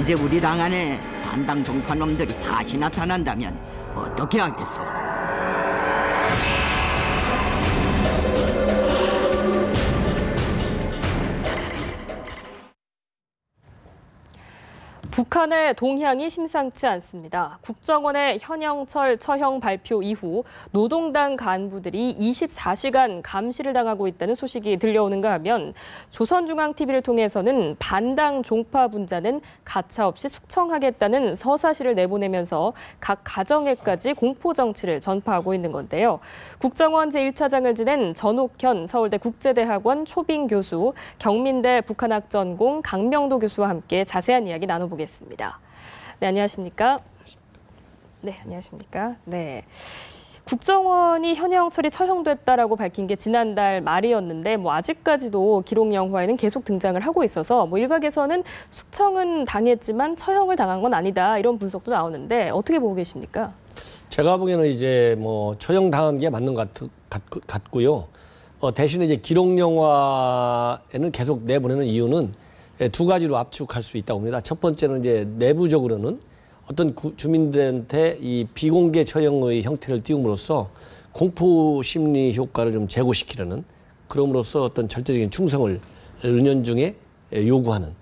이제 우리 당 안에 반당 종파놈들이 다시 나타난다면 어떻게 하겠소? 북한의 동향이 심상치 않습니다. 국정원의 현영철 처형 발표 이후 노동당 간부들이 24시간 감시를 당하고 있다는 소식이 들려오는가 하면 조선중앙TV를 통해서는 반당 종파 분자는 가차없이 숙청하겠다는 서사시를 내보내면서 각 가정에까지 공포 정치를 전파하고 있는 건데요. 국정원 제1차장을 지낸 전옥현 서울대 국제대학원 초빙 교수, 경민대 북한학 전공 강명도 교수와 함께 자세한 이야기 나눠보겠습니다. 네, 안녕하십니까? 네, 안녕하십니까? 네. 국정원이 현영철이 처형됐다라고 밝힌 게 지난달 말이었는데 아직까지도 기록 영화에는 계속 등장을 하고 있어서 일각에서는 숙청은 당했지만 처형을 당한 건 아니다 이런 분석도 나오는데 어떻게 보고 계십니까? 제가 보기에는 이제 처형 당한 게 맞는 것 같고요. 대신에 이제 기록 영화에는 계속 내보내는 이유는 두 가지로 압축할 수 있다고 봅니다. 첫 번째는 이제 내부적으로는 어떤 주민들한테 이 비공개 처형의 형태를 띄움으로써 공포 심리 효과를 좀 제고시키려는, 그럼으로써 어떤 절대적인 충성을 은연중에 요구하는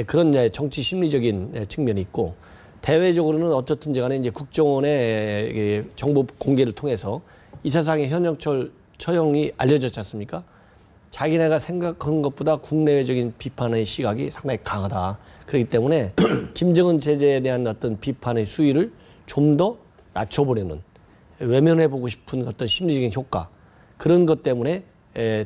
그런 정치 심리적인 측면이 있고, 대외적으로는 어쨌든 간에 이제 국정원의 정보 공개를 통해서 이 세상에 현영철 처형이 알려졌지 않습니까? 자기네가 생각한 것보다 국내외적인 비판의 시각이 상당히 강하다. 그렇기 때문에 김정은 체제에 대한 어떤 비판의 수위를 좀 더 낮춰보려는, 외면해보고 싶은 어떤 심리적인 효과, 그런 것 때문에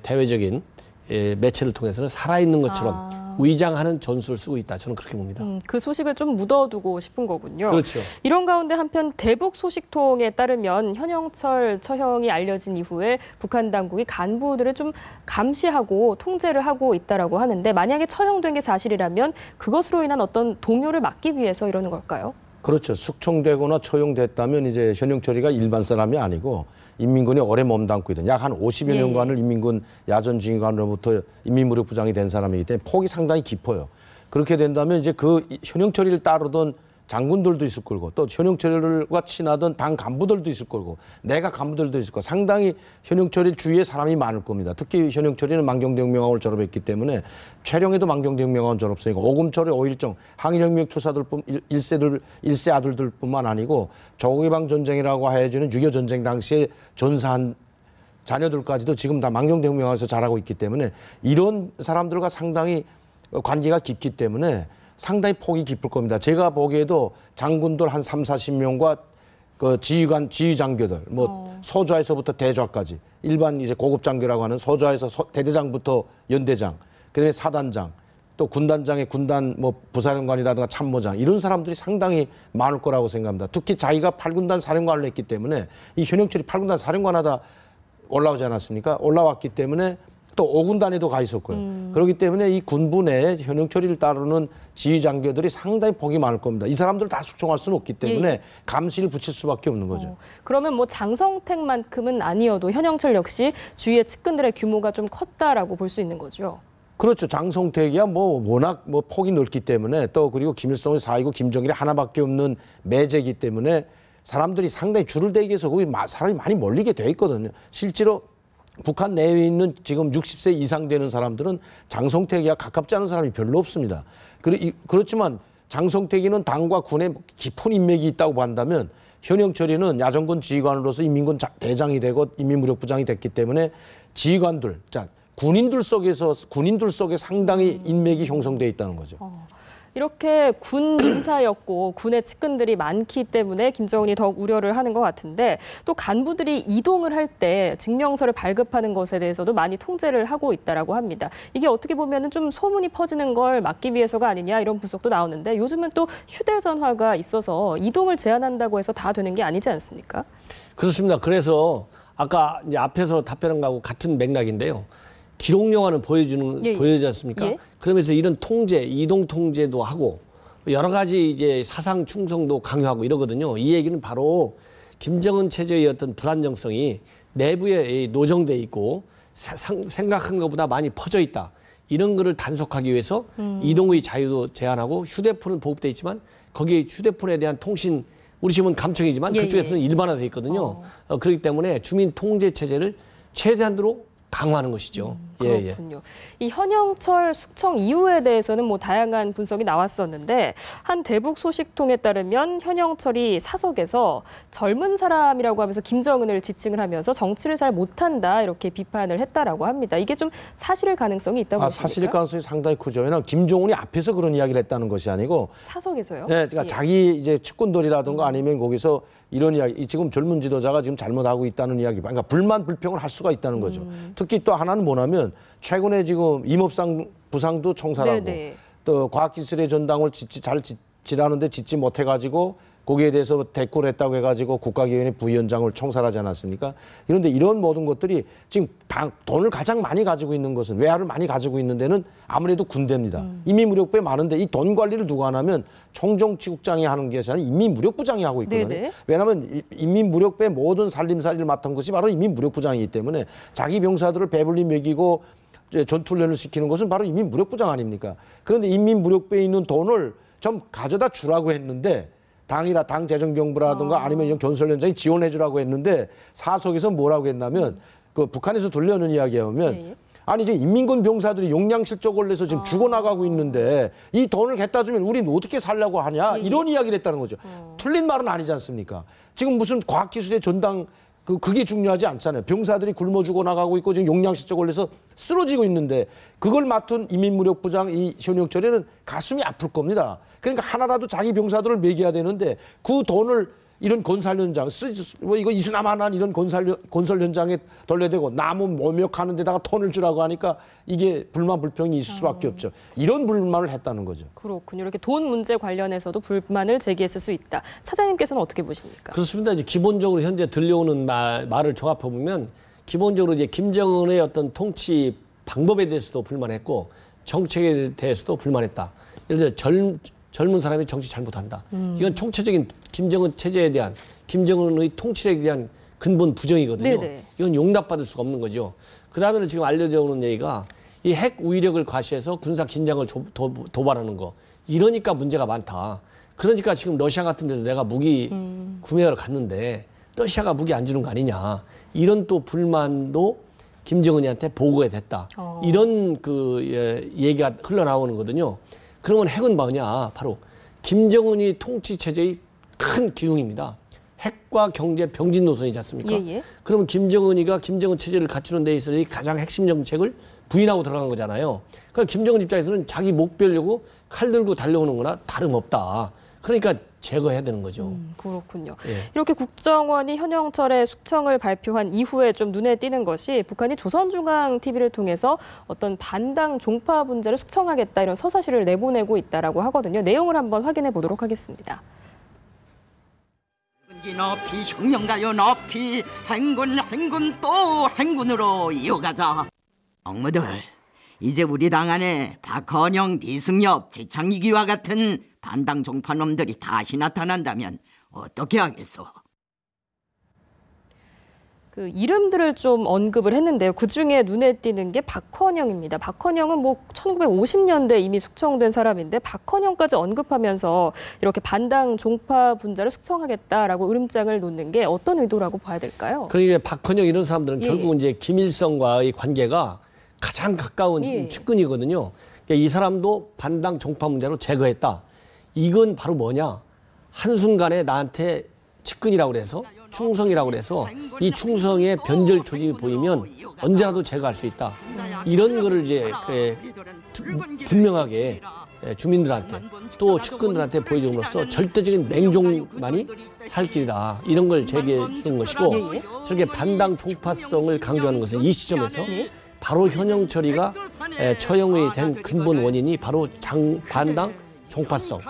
대외적인 매체를 통해서는 살아있는 것처럼 위장하는 전술을 쓰고 있다. 저는 그렇게 봅니다. 그 소식을 좀 묻어두고 싶은 거군요. 그렇죠. 이런 가운데 한편 대북 소식통에 따르면 현영철 처형이 알려진 이후에 북한 당국이 간부들을 좀 감시하고 통제를 하고 있다라고 하는데, 만약에 처형된 게 사실이라면 그것으로 인한 어떤 동요를 막기 위해서 이러는 걸까요? 그렇죠. 숙청되거나 처형됐다면 이제 현영철이가 일반 사람이 아니고 인민군이 오래 몸담고 있던 약 한 50여 년간을 인민군 야전지휘관으로부터 인민무력부장이 된 사람이기 때문에 폭이 상당히 깊어요. 그렇게 된다면 이제 그 현영철이를 따르던 장군들도 있을 거고, 또 현영철과 친하던 당 간부들도 있을 거고, 내가 간부들도 있을 거고, 상당히 현영철이 주위에 사람이 많을 겁니다. 특히 현영철이는 만경대혁명학을 졸업했기 때문에 최령에도 만경대혁명학을 졸업생이고, 오금철의 오일정, 항일혁명 투사들뿐 일세 아들들뿐만 아니고 조국해방 전쟁이라고 해주는 6.25 전쟁 당시에 전사한 자녀들까지도 지금 다 만경대혁명학에서 자라고 있기 때문에 이런 사람들과 상당히 관계가 깊기 때문에 상당히 폭이 깊을 겁니다. 제가 보기에도 장군들 한 30-40명과 그 지휘장교들, 소좌에서부터 대좌까지, 일반 이제 고급 장교라고 하는 소좌에서 대대장부터 연대장, 그다음에 사단장, 또 군단장의 군단 부사령관이라든가 참모장, 이런 사람들이 상당히 많을 거라고 생각합니다. 특히 자기가 8군단 사령관을 했기 때문에, 이 현영철이 8군단 사령관하다 올라오지 않았습니까? 올라왔기 때문에 또 5군단에도 가 있었고요. 그렇기 때문에 이 군부 내에 현영철이를 따르는 지휘장교들이 상당히 폭이 많을 겁니다. 이 사람들 다 숙청할 수는 없기 때문에 감시를 붙일 수밖에 없는 거죠. 그러면 장성택만큼은 아니어도 현영철 역시 주위의 측근들의 규모가 좀 컸다라고 볼 수 있는 거죠. 그렇죠. 장성택이야 워낙 폭이 넓기 때문에, 또 그리고 김일성의 사이고 김정일이 하나밖에 없는 매제이기 때문에 사람들이 상당히 줄을 대기해서 거기 사람이 많이 몰리게 돼 있거든요. 실제로 북한 내에 있는 지금 60세 이상 되는 사람들은 장성택이와 가깝지 않은 사람이 별로 없습니다. 그렇지만 장성택이는 당과 군에 깊은 인맥이 있다고 본다면, 현영철이는 야전군 지휘관으로서 인민군 대장이 되고 인민무력부장이 됐기 때문에 지휘관들, 군인들 속에 상당히 인맥이 형성돼 있다는 거죠. 이렇게 군 인사였고 군의 측근들이 많기 때문에 김정은이 더욱 우려를 하는 것 같은데, 또 간부들이 이동을 할 때 증명서를 발급하는 것에 대해서도 많이 통제를 하고 있다라고 합니다. 이게 어떻게 보면은 좀 소문이 퍼지는 걸 막기 위해서가 아니냐 이런 분석도 나오는데, 요즘은 또 휴대전화가 있어서 이동을 제한한다고 해서 다 되는 게 아니지 않습니까? 그렇습니다. 그래서 아까 이제 앞에서 답변한 거하고 같은 맥락인데요. 기록 영화는 보여주지 않습니까? 그러면서 이런 통제, 이동 통제도 하고 여러 가지 이제 사상 충성도 강요하고 이러거든요. 이 얘기는 바로 김정은 체제의 어떤 불안정성이 내부에 노정돼 있고 생각한 것보다 많이 퍼져 있다. 이런 거를 단속하기 위해서 이동의 자유도 제한하고 휴대폰은 보급돼 있지만 거기에 휴대폰에 대한 통신 우리 집은 감청이지만 예, 그쪽에서는 일반화돼 있거든요. 그렇기 때문에 주민 통제 체제를 최대한으로 강화하는 것이죠. 그렇군요. 이 현영철 숙청 이유에 대해서는 뭐 다양한 분석이 나왔었는데 한 대북 소식통에 따르면 현영철이 사석에서 젊은 사람이라고 하면서 김정은을 지칭을 하면서 정치를 잘 못한다 이렇게 비판을 했다라고 합니다. 이게 좀 사실일 가능성이 있다고 보십니까? 사실일 가능성이 상당히 크죠. 왜냐하면 김정은이 앞에서 그런 이야기를 했다는 것이 아니고 사석에서요? 네, 그러니까 자기 이제 측근들이라든가 아니면 거기서 이런 이야기, 지금 젊은 지도자가 지금 잘못하고 있다는 이야기, 그러니까 불만 불평을 할 수가 있다는 거죠. 특히 또 하나는 뭐냐면 최근에 지금 임업상 부상도 청산하고 네네. 또 과학기술의 전당을 잘 짓지라는데 짓지 못해가지고 거기에 대해서 대꾸를 했다고 해가지고 국가기획원회 부위원장을 청산하지 않았습니까? 그런데 이런 모든 것들이 지금 돈을 가장 많이 가지고 있는 것은 외화를 많이 가지고 있는 데는 아무래도 군대입니다. 인민무력부에 많은데 이 돈 관리를 누가 하냐면 총정치국장이 하는 것이 아니라 인민무력부장이 하고 있거든요. 네네. 왜냐하면 인민무력부의 모든 살림살이를 맡은 것이 바로 인민무력부장이기 때문에 자기 병사들을 배불리 먹이고 전투훈련을 시키는 것은 바로 인민무력부장 아닙니까? 그런데 인민무력부에 있는 돈을 좀 가져다 주라고 했는데 당 재정경부라든가 아니면 이런 건설현장이 지원해 주라고 했는데 사석에서 뭐라고 했냐면 그 북한에서 들려오는 이야기에 보면 아니 이제 인민군 병사들이 용량실적을 내서 지금 죽어나가고 있는데 이 돈을 갖다 주면 우리는 어떻게 살려고 하냐 이런 이야기를 했다는 거죠. 틀린 말은 아니지 않습니까? 지금 무슨 과학기술의 전당 그게 중요하지 않잖아요. 병사들이 굶어 죽어나가고 있고 지금 용량실적을 내서 쓰러지고 있는데 그걸 맡은 인민무력부장 이 현영철이는 가슴이 아플 겁니다. 그러니까 하나라도 자기 병사들을 먹여야 되는데 그 돈을 이런 건설 현장, 뭐 이거 이수나만한 이런 건설 현장에 돌려대고 나무 모욕하는 데다가 톤을 주라고 하니까 이게 불만 불평이 있을 수밖에 없죠. 이런 불만을 했다는 거죠. 그렇군요. 이렇게 돈 문제 관련해서도 불만을 제기했을 수 있다. 차장님께서는 어떻게 보십니까? 그렇습니다. 이제 기본적으로 현재 들려오는 말을 종합해 보면 기본적으로 이제 김정은의 어떤 통치 방법에 대해서도 불만했고 정책에 대해서도 불만했다. 예를 들어 젊은 사람이 정치 잘못한다. 이건 총체적인 김정은 체제에 대한 김정은의 통치력에 대한 근본 부정이거든요. 네네. 이건 용납받을 수가 없는 거죠. 그다음에 지금 알려져 오는 얘기가 이 핵 우위력을 과시해서 군사 긴장을 도발하는 거. 이러니까 문제가 많다. 그러니까 지금 러시아 같은 데서 내가 무기 구매하러 갔는데 러시아가 무기 안 주는 거 아니냐. 이런 또 불만도 김정은이한테 보고가 됐다. 이런 얘기가 흘러나오는 거거든요. 그러면 핵은 뭐냐? 바로 김정은이 통치 체제의 큰 기둥입니다. 핵과 경제 병진 노선이지 않습니까? 그러면 김정은이가 김정은 체제를 갖추는 데 있어서 가장 핵심 정책을 부인하고 들어간 거잖아요. 그러니까 김정은 입장에서는 자기 목 베려고 칼 들고 달려오는 거나 다름없다. 그러니까 제거해야 되는 거죠. 그렇군요. 예. 이렇게 국정원이 현영철의 숙청을 발표한 이후에 좀 눈에 띄는 것이 북한이 조선중앙TV를 통해서 어떤 반당 종파 분자를 숙청하겠다 이런 서사시를 내보내고 있다라고 하거든요. 내용을 한번 확인해 보도록 하겠습니다. 높이 혁명가요 높이 행군 또 행군으로 이어가자. 동무들 이제 우리 당 안에 박헌영, 이승엽, 최창익이와 같은 반당 종파놈들이 다시 나타난다면 어떻게 하겠소? 그 이름들을 좀 언급을 했는데요. 그중에 눈에 띄는 게 박헌영입니다. 박헌영은 뭐 1950년대 이미 숙청된 사람인데 박헌영까지 언급하면서 이렇게 반당 종파 분자를 숙청하겠다라고 으름장을 놓는 게 어떤 의도라고 봐야 될까요? 그러니까 박헌영 이런 사람들은 결국 이제 김일성과의 관계가 가장 가까운 측근이거든요. 그러니까 이 사람도 반당 종파 문제로 제거했다. 이건 바로 뭐냐? 한순간에 나한테 측근이라고 그래서 충성이라고 그래서 이 충성의 변절 조짐이 보이면 언제라도 제거할 수 있다. 이런 거를 이제 분명하게 주민들한테 또 측근들한테 보여줌으로써 절대적인 맹종만이 살 길이다. 이런 걸 제기해 주는 것이고 저렇게 반당 종파성을 강조하는 것은 이 시점에서 바로 현영철이가 처형이 된 근본 원인이 바로 반당 종파성,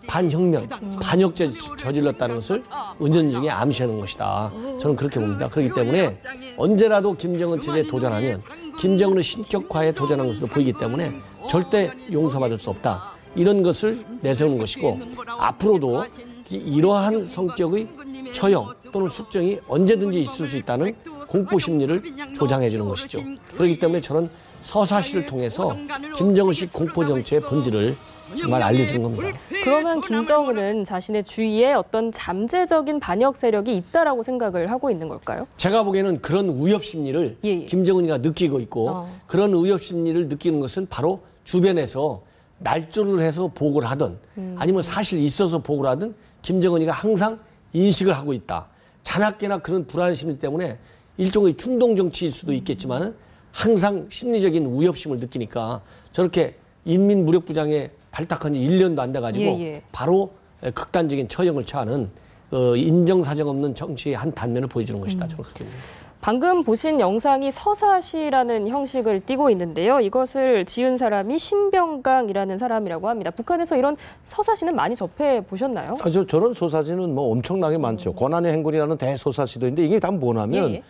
반혁명, 반역죄 저질렀다는 것을 은연중에 암시하는 것이다. 저는 그렇게 봅니다. 그렇기 때문에 언제라도 김정은 체제에 도전하면 김정은의 신격화에 도전한 것으로 보이기 때문에 절대 용서받을 수 없다. 이런 것을 내세우는 것이고 앞으로도 이러한 성격의 처형 또는 숙정이 언제든지 있을 수 있다는 공포 심리를 조장해 주는 것이죠. 그렇기 때문에 저는 서사시를 통해서 김정은식 공포 정치의 본질을 정말 알려준 겁니다. 그러면 김정은은 자신의 주위에 어떤 잠재적인 반역 세력이 있다라고 생각을 하고 있는 걸까요? 제가 보기에는 그런 위협 심리를 예. 김정은이가 느끼고 있고 그런 위협 심리를 느끼는 것은 바로 주변에서 날조를 해서 보고를 하든 아니면 사실 있어서 보고를 하든 김정은이가 항상 인식을 하고 있다. 자나깨나 그런 불안 심리 때문에 일종의 충동 정치일 수도 있겠지만은 항상 심리적인 위협심을 느끼니까 저렇게 인민무력부장에 발탁한 지 1년도 안 돼가지고 바로 극단적인 처형을 처하는 인정사정 없는 정치의 한 단면을 보여주는 것이다. 저는 그렇게 봅니다. 방금 보신 영상이 서사시라는 형식을 띠고 있는데요. 이것을 지은 사람이 신병강이라는 사람이라고 합니다. 북한에서 이런 서사시는 많이 접해 보셨나요? 저런 소사시는 뭐 엄청나게 많죠. 고난의 행군이라는 대소사시도 있는데 이게 다 뭐냐면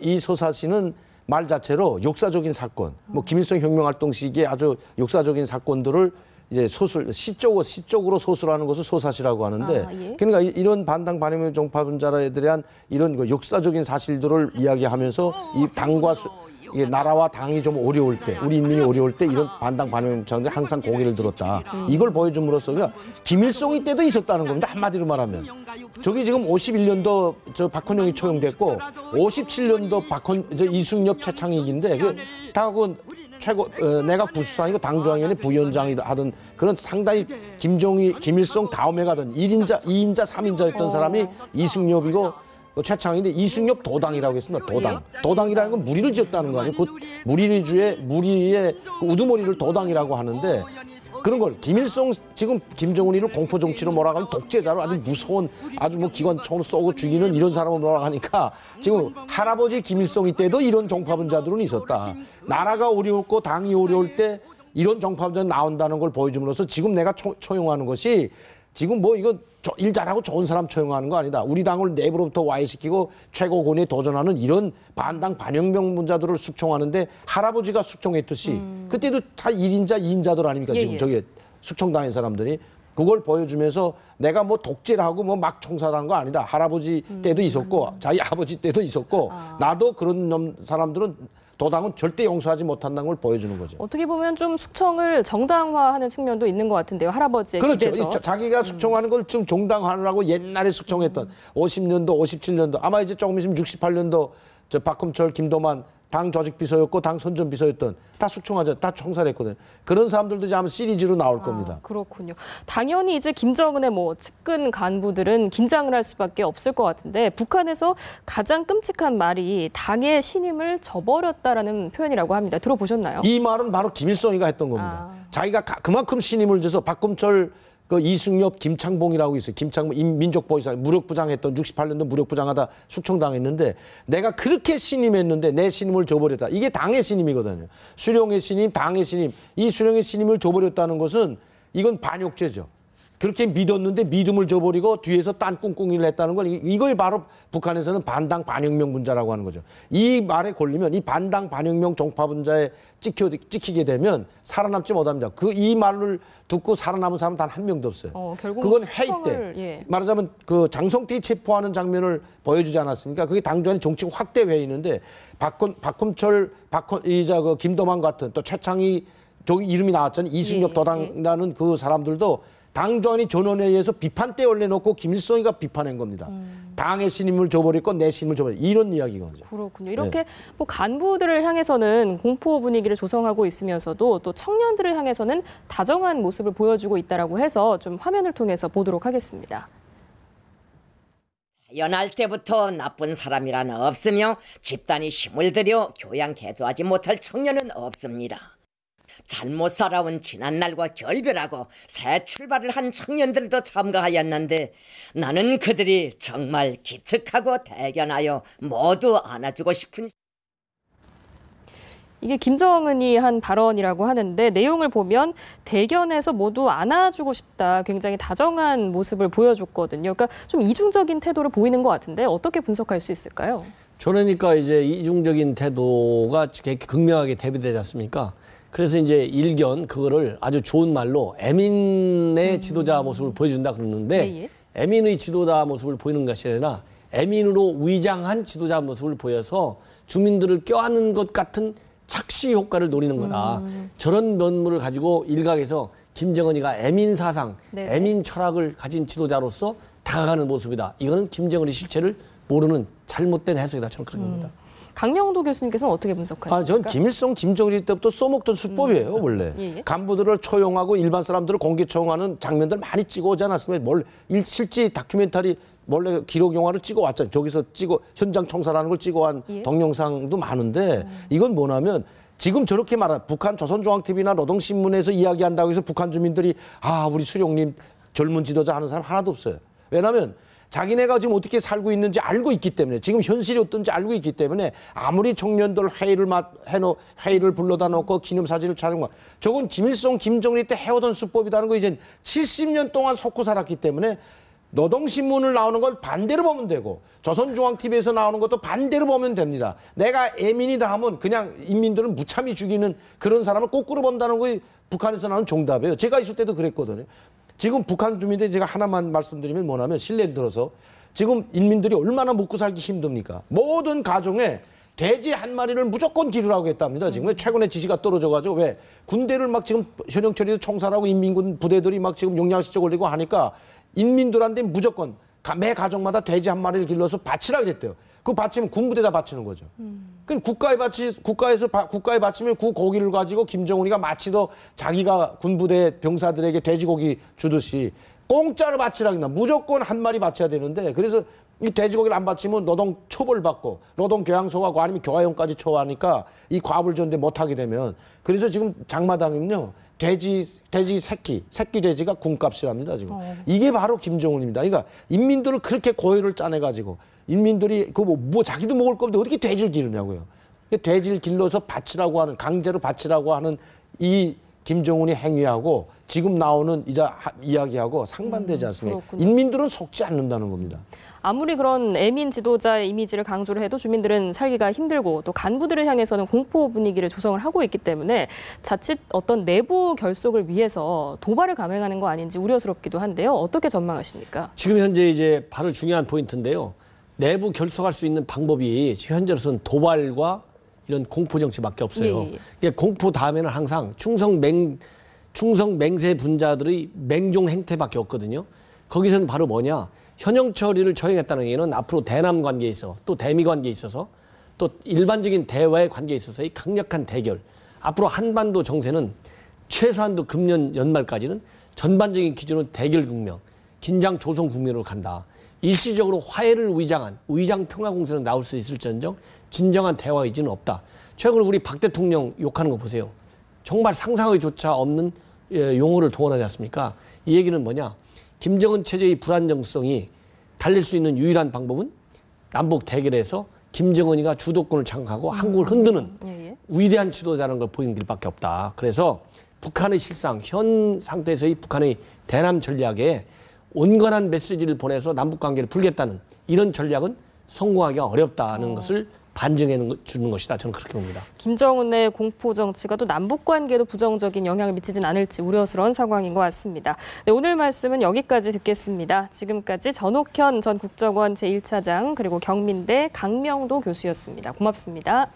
이 소사시는 말 자체로 역사적인 사건, 뭐 김일성 혁명활동 시기에 아주 역사적인 사건들을 이제 시적으로 소술하는 것을 소사시라고 하는데, 그러니까 이런 반당 반혁명 종파분자에 대한 이런 그 역사적인 사실들을 이야기하면서 이 당과 이게 나라와 당이 좀 어려울 때, 우리 인민이 어려울 때 이런 반당 반혁명자들이 항상 고개를 들었다. 이걸 보여줌으로써 그러니까 김일성이 때도 있었다는 겁니다. 한마디로 말하면. 저기 지금 51년도 저 박헌영이 처형됐고 57년도 이승엽 최창익인데 다 그 최고 내각 부수상이고 당중앙위원회 부위원장이 하던 그런 상당히 김일성 다음에 가던 1인자, 2인자, 3인자였던 사람이 이승엽이고 최창인데 이승엽 도당이라고 했습니다. 도당이라는 건 무리를 지었다는 거 아니에요. 그 무리의 우두머리를 도당이라고 하는데 그런 걸 김일성 지금 김정은이를 공포 정치로 몰아가는 독재자로 아주 무서운 아주 뭐 기관총으로 쏘고 죽이는 이런 사람을 몰아가니까 지금 할아버지 김일성이 때도 이런 종파분자들은 있었다. 나라가 어려울 거 당이 어려울 때 이런 종파분자 나온다는 걸 보여줌으로써 지금 내가 처용하는 것이 지금 뭐 이거 일 잘하고 좋은 사람 처형하는 거 아니다. 우리 당을 내부로부터 와해시키고 최고권위에 도전하는 이런 반당 반혁명 분자들을 숙청하는데 할아버지가 숙청했듯이 그때도 다 1인자 2인자들 아닙니까? 지금 저기 숙청당한 사람들이. 그걸 보여주면서 내가 뭐 독재라고 뭐 막 총살하는 거 아니다. 할아버지 때도 있었고 자기 아버지 때도 있었고 나도 그런 사람들은 도당은 절대 용서하지 못한다는 걸 보여주는 거죠. 어떻게 보면 좀 숙청을 정당화하는 측면도 있는 것 같은데요. 할아버지의 그렇죠. 기대서. 자기가 숙청하는 걸 좀 정당화하려고 옛날에 숙청했던 50년도, 57년도 아마 이제 조금 있으면 68년도 저 박금철, 김도만 당 조직비서였고 당 선전비서였던 다 숙청하자, 다 총살했거든요. 그런 사람들도 이제 아마 시리즈로 나올 겁니다. 그렇군요. 당연히 이제 김정은의 뭐 측근 간부들은 긴장을 할 수밖에 없을 것 같은데 북한에서 가장 끔찍한 말이 당의 신임을 저버렸다라는 표현이라고 합니다. 들어보셨나요? 이 말은 바로 김일성이가 했던 겁니다. 자기가 그만큼 신임을 줘서 박금철 그 이승엽, 김창봉이라고 있어요. 김창봉 민족보위사 무력부장 했던 68년도 무력부장하다 숙청당했는데 내가 그렇게 신임했는데 내 신임을 저버렸다. 이게 당의 신임이거든요. 수령의 신임, 당의 신임. 이 수령의 신임을 저버렸다는 것은 이건 반역죄죠. 그렇게 믿었는데 믿음을 저버리고 뒤에서 딴 꿍꿍이를 했다는 건 이걸 바로 북한에서는 반당 반혁명 분자라고 하는 거죠. 이 말에 걸리면 이 반당 반혁명 종파 분자에 찍히게 되면 살아남지 못합니다. 이 말을 듣고 살아남은 사람은 단 한 명도 없어요. 그건 회의 때 말하자면 그 장성태에 체포하는 장면을 보여주지 않았습니까? 그게 당주안의 정치 확대 회의인데 박금철, 그 김도만 같은 또 최창희 저기 이름이 나왔잖아요. 이승엽 도당이라는 그 사람들도 당조안이 전원회의에서 비판대 올려놓고 김일성이가 비판한 겁니다. 당의 신임을 저버렸고 내 신임을 저버렸고 이런 이야기거든요. 그렇군요. 이렇게 뭐 간부들을 향해서는 공포 분위기를 조성하고 있으면서도 또 청년들을 향해서는 다정한 모습을 보여주고 있다라고 해서 좀 화면을 통해서 보도록 하겠습니다. 태어날 때부터 나쁜 사람이라는 없으며 집단이 힘을 들여 교양 개조하지 못할 청년은 없습니다. 잘못 살아온 지난날과 결별하고 새 출발을 한 청년들도 참가하였는데 나는 그들이 정말 기특하고 대견하여 모두 안아주고 싶은 이게 김정은이 한 발언이라고 하는데 내용을 보면 대견해서 모두 안아주고 싶다. 굉장히 다정한 모습을 보여줬거든요. 그러니까 좀 이중적인 태도를 보이는 것 같은데 어떻게 분석할 수 있을까요? 그러니까 이제 이중적인 태도가 극명하게 대비되지 않습니까? 그래서 이제 일견 그거를 아주 좋은 말로 애민의 지도자 모습을 보여준다 그러는데 애민의 지도자 모습을 보이는 것이 아니라 애민으로 위장한 지도자 모습을 보여서 주민들을 껴안는 것 같은 착시 효과를 노리는 거다. 저런 면모를 가지고 일각에서 김정은이가 애민 사상, 네. 애민 철학을 가진 지도자로서 다가가는 모습이다. 이거는 김정은의 실체를 모르는 잘못된 해석이다. 저는 그렇게 봅니다. 강명도 교수님께서는 어떻게 분석하십니까? 전 김일성, 김정일 때부터 써먹던 수법이에요, 원래. 예. 간부들을 처용하고 일반 사람들을 공개 처용하는 장면들 많이 찍어오지 않았습니까? 실제 다큐멘터리 원래 기록 영화를 찍어왔잖아요. 저기서 현장 청사라는 걸 찍어온 예. 동영상도 많은데 이건 뭐냐면 지금 저렇게 말하는 북한 조선중앙TV나 노동신문에서 이야기한다고 해서 북한 주민들이 우리 수령님 젊은 지도자 하는 사람 하나도 없어요. 왜냐하면 자기네가 지금 어떻게 살고 있는지 알고 있기 때문에 지금 현실이 어떤지 알고 있기 때문에 아무리 청년들 회의를 불러다 놓고 기념사진을 촬영하고 저건 김일성, 김정일 때 해오던 수법이라는 거 이제 70년 동안 속고 살았기 때문에 노동신문을 나오는 걸 반대로 보면 되고 조선중앙TV에서 나오는 것도 반대로 보면 됩니다. 내가 애민이다 하면 그냥 인민들은 무참히 죽이는 그런 사람을 거꾸로 본다는 게 북한에서 나오는 정답이에요. 제가 있을 때도 그랬거든요. 지금 북한 주민들이 제가 하나만 말씀드리면 뭐냐면 신뢰를 들어서 지금 인민들이 얼마나 먹고 살기 힘듭니까? 모든 가정에 돼지 한 마리를 무조건 기르라고 했답니다. 지금 최근에 지시가 떨어져가지고 왜 군대를 막 지금 현영철이도 총살하고 인민군 부대들이 막 지금 용량시적 올리고 하니까 인민들한테 무조건 매 가정마다 돼지 한 마리를 길러서 바치라 그랬대요. 그 바치면 군부대다 바치는 거죠. 그럼 국가에 바치면 그 고기를 가지고 김정은이가 마치 더 자기가 군부대 병사들에게 돼지고기 주듯이 공짜로 바치라 그랬나. 무조건 한 마리 바쳐야 되는데 그래서 이 돼지고기를 안 바치면 노동 처벌받고 노동 교양소가 아니면 교화형까지 처하니까 이 과불전대 못하게 되면 그래서 지금 장마당은요. 돼지 새끼 돼지가 군값이랍니다, 지금. 이게 바로 김정은입니다. 그러니까 인민들을 그렇게 고혈을 짜내가지고 인민들이 자기도 먹을 건데 어떻게 돼지를 기르냐고요. 돼지를 길러서 바치라고 하는, 강제로 바치라고 하는 이 김정은이 행위하고 지금 나오는 이야기하고 상반되지 않습니까? 인민들은 속지 않는다는 겁니다. 아무리 그런 애민 지도자의 이미지를 강조를 해도 주민들은 살기가 힘들고 또 간부들을 향해서는 공포 분위기를 조성을 하고 있기 때문에 자칫 어떤 내부 결속을 위해서 도발을 감행하는 거 아닌지 우려스럽기도 한데요. 어떻게 전망하십니까? 지금 현재 이제 바로 중요한 포인트인데요. 내부 결속할 수 있는 방법이 현재로서는 도발과 이런 공포 정치밖에 없어요. 예. 공포 다음에는 항상 충성 맹세 분자들의 맹종 행태밖에 없거든요. 거기서는 바로 뭐냐? 현영철이를 처형했다는 얘기는 앞으로 대남 관계에 있어 또 대미 관계에 있어서 또 일반적인 대화의 관계에 있어서의 강력한 대결. 앞으로 한반도 정세는 최소한도 금년 연말까지는 전반적인 기준으로 대결 국면, 긴장 조성 국면으로 간다. 일시적으로 화해를 위장한 위장 평화 공세는 나올 수 있을지언정 진정한 대화 의지는 없다. 최근에 우리 박 대통령 욕하는 거 보세요. 정말 상상의조차 없는 용어를 동원하지 않습니까? 이 얘기는 뭐냐? 김정은 체제의 불안정성이 달릴 수 있는 유일한 방법은 남북 대결에서 김정은이가 주도권을 장악하고 한국을 흔드는 위대한 지도자라는 걸 보이는 길밖에 없다. 그래서 북한의 실상, 현 상태에서의 북한의 대남 전략에 온건한 메시지를 보내서 남북관계를 풀겠다는 이런 전략은 성공하기가 어렵다는 것을 반증해 주는 것이다. 저는 그렇게 봅니다. 김정은의 공포 정치가 또 남북 관계에도 부정적인 영향을 미치진 않을지 우려스러운 상황인 것 같습니다. 네, 오늘 말씀은 여기까지 듣겠습니다. 지금까지 전옥현 전 국정원 제1차장 그리고 경민대 강명도 교수였습니다. 고맙습니다.